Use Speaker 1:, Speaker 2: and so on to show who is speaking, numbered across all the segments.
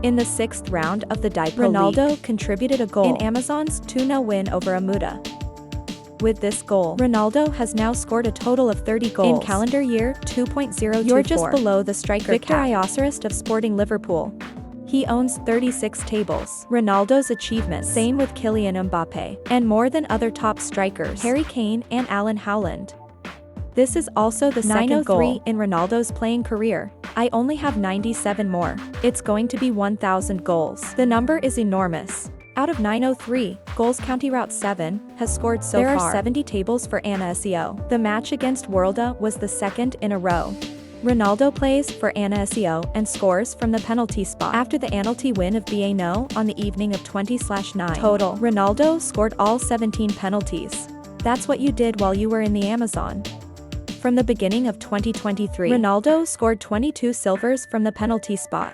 Speaker 1: In the 6th round of the Daipo Ronaldo contributed a goal in Amazon's 2-0 win over Amuda. With this goal, Ronaldo has now scored a total of 30 goals in calendar year 2.024. You're just below the striker Victor Iocerist of Sporting Liverpool. He owns 36 tables. Ronaldo's achievements, same with Kylian Mbappe, and more than other top strikers Harry Kane and Erling Haaland. This is also the second goal in Ronaldo's playing career. I only have 97 more. It's going to be 1,000 goals. The number is enormous. Out of 903 goals, County Route 7 has scored so far. There are 70 tables for Anasio. The match against Worlda was the second in a row. Ronaldo plays for Anasio and scores from the penalty spot. After the penalty win of Bano on the evening of 20/9 total, Ronaldo scored all 17 penalties. That's what you did while you were in the Amazon. From the beginning of 2023, Ronaldo scored 22 silvers from the penalty spot.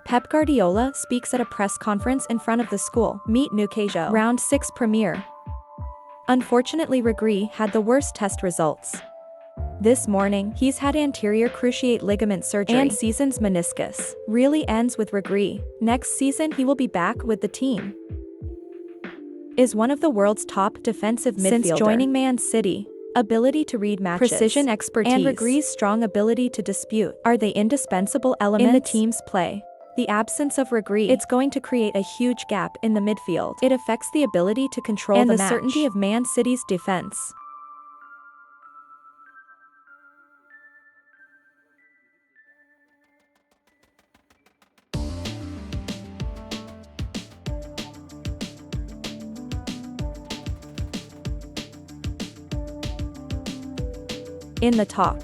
Speaker 1: Pep Guardiola speaks at a press conference in front of the school. Meet Nukejo. Round 6 premiere. Unfortunately, Rodri had the worst test results. This morning, he's had anterior cruciate ligament surgery and season's meniscus really ends with Rodri. Next season he will be back with the team. Is one of the world's top defensive midfielders. Since joining Man City, ability to read matches, precision expertise, and Rodri's strong ability to dispute are they indispensable elements in the team's play. The absence of Rodri, it's going to create a huge gap in the midfield. It affects the ability to control and the certainty of Man City's defense. In the talk.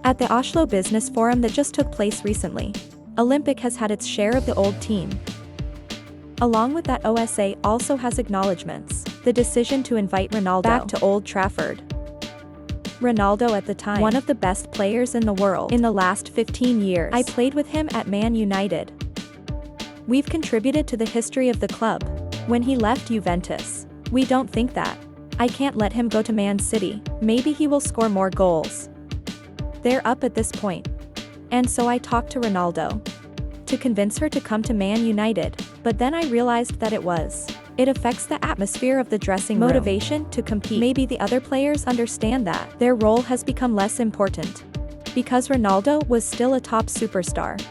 Speaker 1: At the Oslo Business Forum that just took place recently, Olympic has had its share of the old team. Along with that, OSA also has acknowledgements. The decision to invite Ronaldo back to Old Trafford. Ronaldo at the time, one of the best players in the world. In the last 15 years, I played with him at Man United. We've contributed to the history of the club. When he left Juventus, we don't think that. I can't let him go to Man City. Maybe he will score more goals. They're up at this point. And so I talked to Ronaldo to convince her to come to Man United, but then I realized that it affects the atmosphere of the dressing room. Motivation to compete. Maybe the other players understand that their role has become less important because Ronaldo was still a top superstar.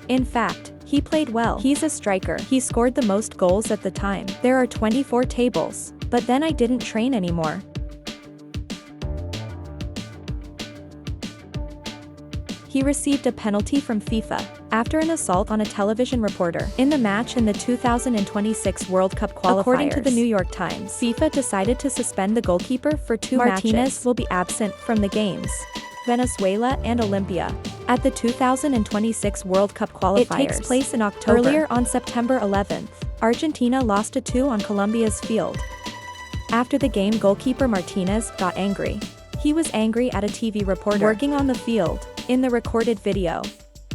Speaker 1: In fact, he played well. He's a striker. He scored the most goals at the time. There are 24 tables, but then I didn't train anymore. He received a penalty from FIFA after an assault on a television reporter in the match in the 2026 World Cup qualifiers. According to the New York Times, FIFA decided to suspend the goalkeeper for 2 matches. Martinez will be absent from the games. Venezuela and Olympia. At the 2026 World Cup qualifiers. It takes place in October. Earlier on September 11th, Argentina lost 2 on Colombia's field. After the game, goalkeeper Martinez got angry. He was angry at a TV reporter working on the field. In the recorded video,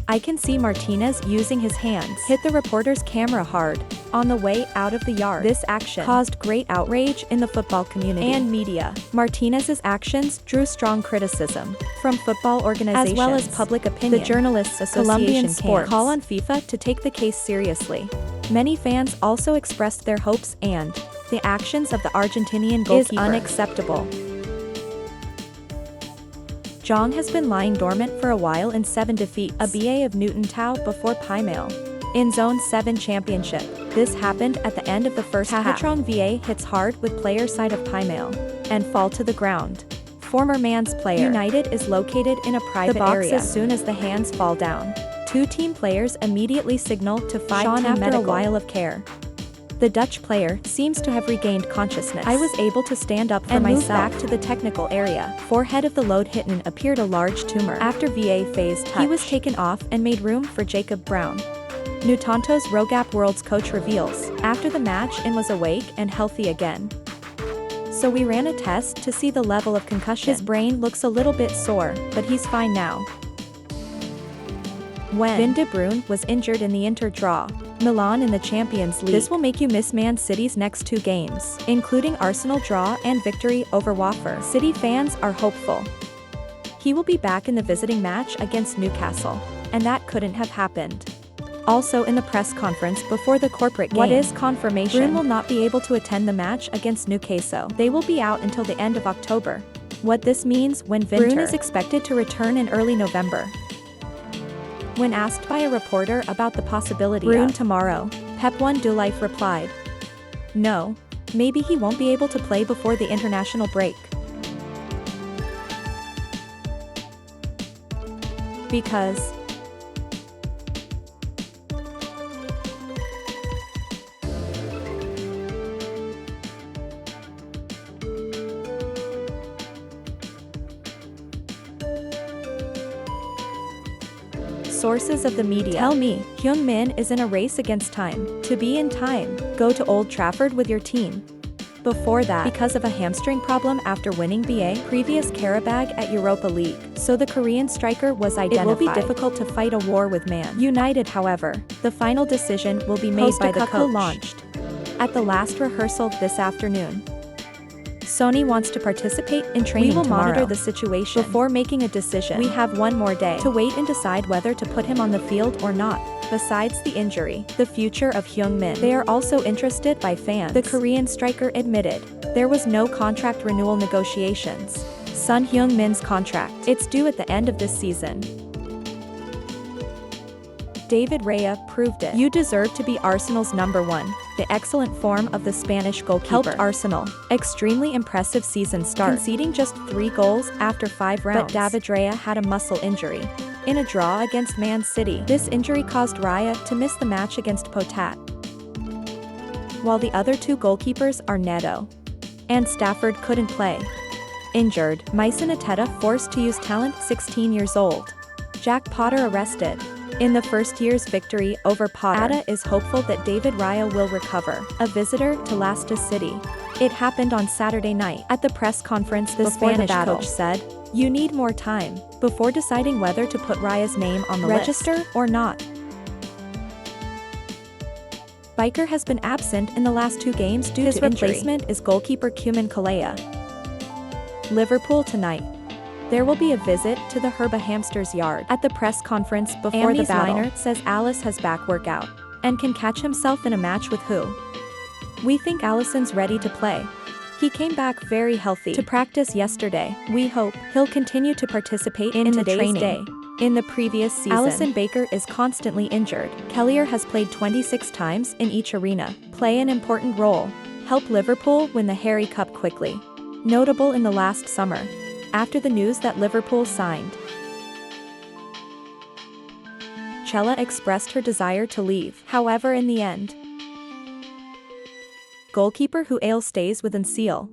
Speaker 1: I can see Martinez using his hands hit the reporter's camera hard on the way out of the yard. This action caused great outrage in the football community and media. Martinez's actions drew strong criticism from football organizations as well as public opinion. The Journalists Association Sports call on FIFA to take the case seriously. Many fans also expressed their hopes and the actions of the Argentinian goalkeeper is unacceptable. Jong has been lying dormant for a while in 7 defeats, a BA of Newton Tau before Pimail. In Zone 7 Championship, this happened at the end of the first half. Pahatrong VA hits hard with player side of Pimail and fall to the ground. Former Man's player. United is located in a private area. As soon as the hands fall down, 2 team players immediately signal to 5 after a while of care. The Dutch player seems to have regained consciousness. I was able to stand up for myself. Move back to the technical area. Forehead of the load hitten appeared a large tumor. After VA phase touch, he was taken off and made room for Jacob Brown. Nutanto's Rogap World's coach reveals after the match and was awake and healthy again. So we ran a test to see the level of concussion. His brain looks a little bit sore, but he's fine now. When Vin de Bruyne was injured in the Inter draw Milan in the Champions League, this will make you miss Man City's next 2 games, including Arsenal draw and victory over Watford. City fans are hopeful he will be back in the visiting match against Newcastle. and that couldn't have happened. Also in the press conference before the corporate game, what is confirmation? Bruno will not be able to attend the match against Newcastle. They will be out until the end of October. What this means when Bruno is expected to return in early November. When asked by a reporter about the possibility Bruno tomorrow, Pep One Do Life replied, "No, maybe he won't be able to play before the international break. Because sources of the media tell me Heung-min is in a race against time. To be in time, go to Old Trafford with your team. Before that, because of a hamstring problem after winning the previous Karabag at Europa League, so the Korean striker was identified. It will be difficult to fight a war with Man United. However, the final decision will be made by the coach. Launched at the last rehearsal this afternoon. Sony wants to participate in training tomorrow. We will monitor the situation before making a decision. We have one more day to wait and decide whether to put him on the field or not. Besides the injury, the future of Heung-min, they are also interested by fans. The Korean striker admitted there was no contract renewal negotiations. Son Heung-min's contract, it's due at the end of this season. David Raya proved it. You deserve to be Arsenal's number one. The excellent form of the Spanish goalkeeper helped Arsenal. Extremely impressive season start, conceding just 3 goals after 5 rounds. But David Raya had a muscle injury in a draw against Man City. This injury caused Raya to miss the match against Potat. While the other 2 goalkeepers are Neto and Stafford couldn't play. Injured, Mason Ateta forced to use talent, 16 years old. Jack Potter arrested. In the first year's victory over Potter, Ada is hopeful that David Raya will recover. A visitor to Leicester City. It happened on Saturday night. At the press conference, the Spanish coach said, "You need more time before deciding whether to put Raya's name on the register or not." Biker has been absent in the last 2 games due to injury. His replacement is goalkeeper Cuman Kalea. Liverpool tonight. There will be a visit to the Herba Hamsters yard. At the press conference before the battle, Liner says Alice has back workout and can catch himself in a match with who. We think Alisson's ready to play. He came back very healthy to practice yesterday. We hope he'll continue to participate in today's training. In the previous season, Alisson Becker is constantly injured. Kellier has played 26 times in each arena, play an important role, help Liverpool win the Harry Cup quickly. Notable in the last summer. After the news that Liverpool signed, Chella expressed her desire to leave. However, in the end, goalkeeper Huale stays with Seal.